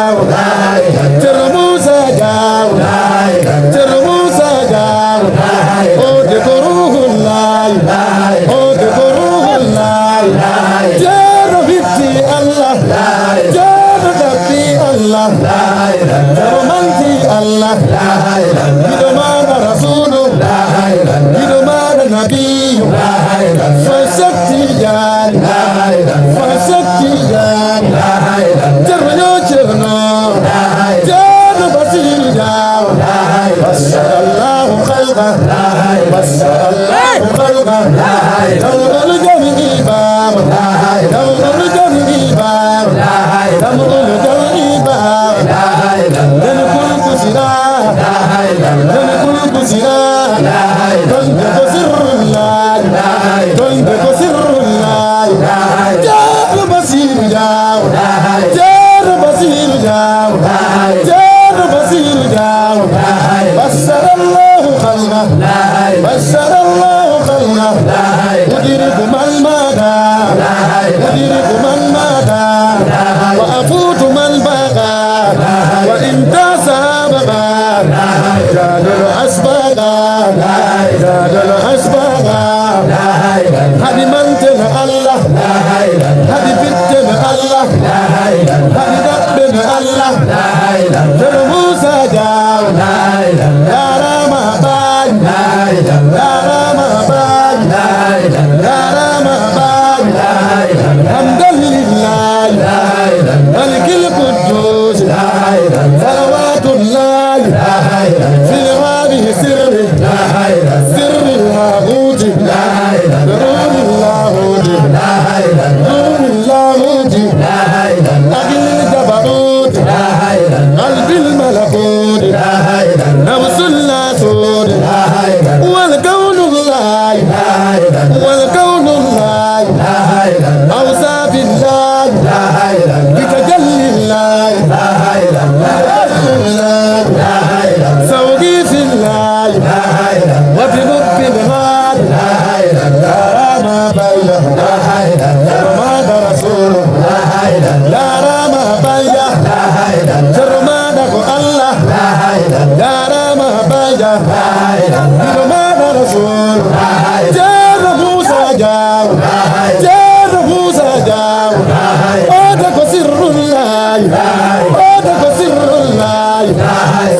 Jaw, Cerno Musa Jaw, Cerno Musa Jaw, oh de Koruhullah, oh de Koruhullah, Cerno Bitti Allah, Cerno Dabbi Allah, Cerno Manti Allah, Bidomana Rasulullah, Bidomana Nabiyyu, Fasakti Jan, Fasakti Jan, Cerno Cerno, Cerno Basir Jaw, Mashallah Khalqa, Mashallah Khalqa, Damul Jami Bab, Damul Jami Bab, Damul Jami Bab, Dan Kul Kusira, Dan Kul Kusira, Dan Kusirullah, Dan Kusirullah, Cerno Basir Jaw, Cerno Basir Jaw, Cerno Basir Jaw, Mashallah Khalqa, Mashallah Khalqa, Udirikum al-mada, Udirikum al-mada, wa afutum al-baqa, wa intasa baqa, Jadul asbaqa, Jadul asbaqa, Hadi mantin Allah, Hadi bitten Allah, Hadi dabbin Allah, Cerno Musa Jaw, Ya Rama Ban, Ya Rama Ban, Ya Rama Ban, Alhamdulillah, Malikil Quddus, Salawatullah, fi hadhihi sirri, sirri al-Lahuti, Nurul Lahuti, Nurul Lahuti, Adil Jabarut, Qalbil Malakut, Nafsul Lasut, wal Kawnullah, wal Kawnullah, Awsafillah, Bitajallillah, Sawqifillah, wa binubbillah, Rama Baya, Ramada Rasulullah, Ya Rama Baya, Ramada ko Allah, Ya Rama Baya, Ramada Rasul, Cerno Musa Jaw, Cerno Musa Jaw, Oda ko sirrullah, Oda ko sirrullah,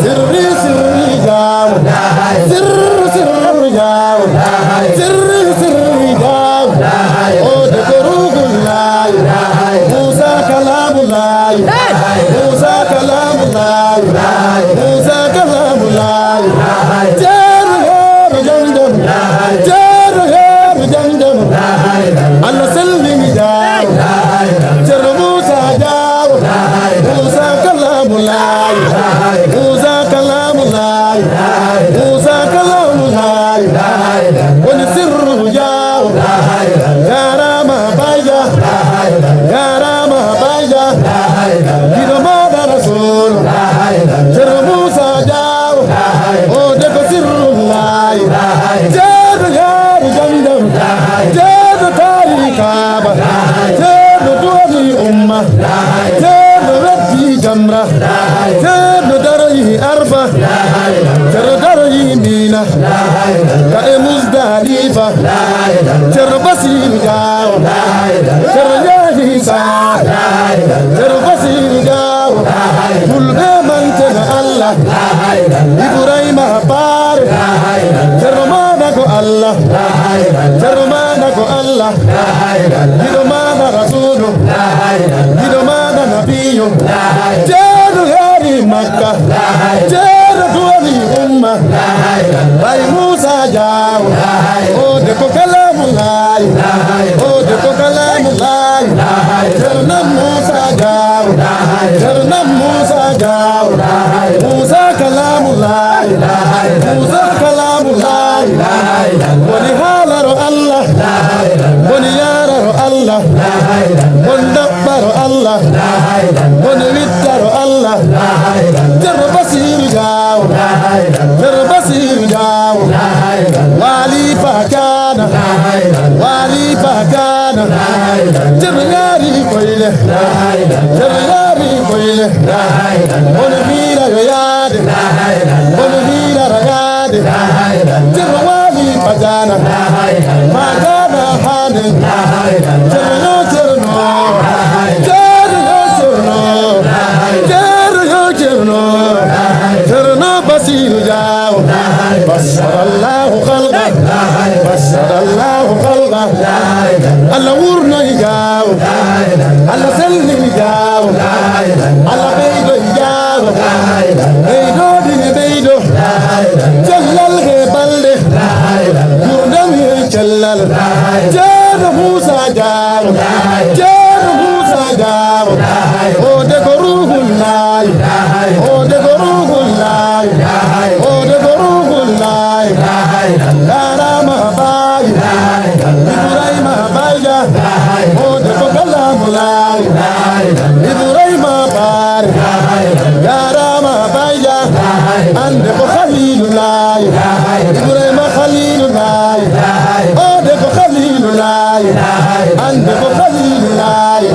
Sirri Sirri Jaw, Sirri Sirri Jaw, Sirri Sirri Jaw, Oda ko Ruhullah, Musa Kalamullah, Musa Kalamullah, Musa Kalamullah, Cerno Heru Jamdam, Cerno Heru Jamdam, Allah Salmi Jaw, Cerno Musa Jaw, Musa Kalamullah, Musa Kalamullah, Musa Kalamullah, Wani Sirru Jaw, Ya Rama Baya, Ya Rama Baya, Bidomada Rasul, Cerno Musa Jaw, Oda ko sirrullah, Cerno Heru Jamdam, Cerno Tarikaba, Cerno Duwani Umma, Cerno Reddi Jamra, Cerno Darayi Arfa, Cerno Darayi Mina, Ka'e Muzdalifa, Cerno Basir Jaw, Cerno Yahi Sa, Cerno Basir Jaw, Fulbe Manten Allah, Ibrahim Bar, Cerno Mana ko Allah, Cerno Mana ko Allah, Bidomana Rasulu, Bidomana Nabiyyu, Cerno Hari Makkah, Cerno Duwani Umma, Bay Musa Jaw, oh de ko Kalamullah, oh de ko Kalamullah, Cerno Musa Jaw, Cerno Musa Jaw, Musa Kalamullah, Musa Kalamullah, Wani halaro Allah, Wani yararo Allah, Wani dabbaro Allah, Wani wittaro Allah, Cerno Basir Jaw, Cerno Basir Jaw, Wali Fakana, Wali Fakana, Cerno Yari Koyle, Cerno Yari Koyle, Onu mira yade, onu mira ragade, Tirwali pajana, Magana hane, Tirno tirno, Tirno basiru jao, Basarallahu khalqa, Basarallahu khalqa, Allah urno jao, Allah selli jao, Allah beido jao, beido dini beido, Jallal he balde, Yurdam he jallal, Jada Musa jao, Jada Musa jao, O de goruhullai, O de goruhullai, O de goruhullai, Larama bai, Ibrahima baija, O de gokalamulai, Ibrahima bai, Larama baija, Ande bokhalilulai, Ibrahima khalilulai, O de bokhalilulai, Ande bokhalilulai,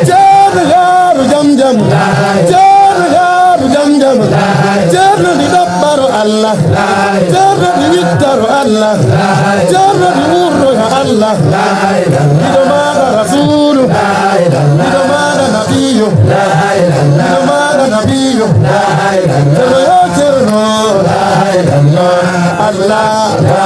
Jada yaru jamjam, Jada yaru jamjam, Jada di dabbaru Allah, Jada di wittaru Allah, Jada di urru Allah, Ido maga rasulu, Ido maga nabiyu, Ido maga nabiyu, Jada ya jirno, Allah, Allah, Allah,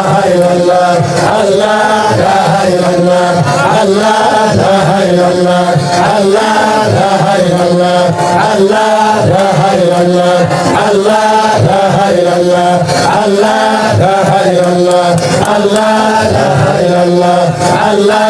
Allah,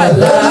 Allah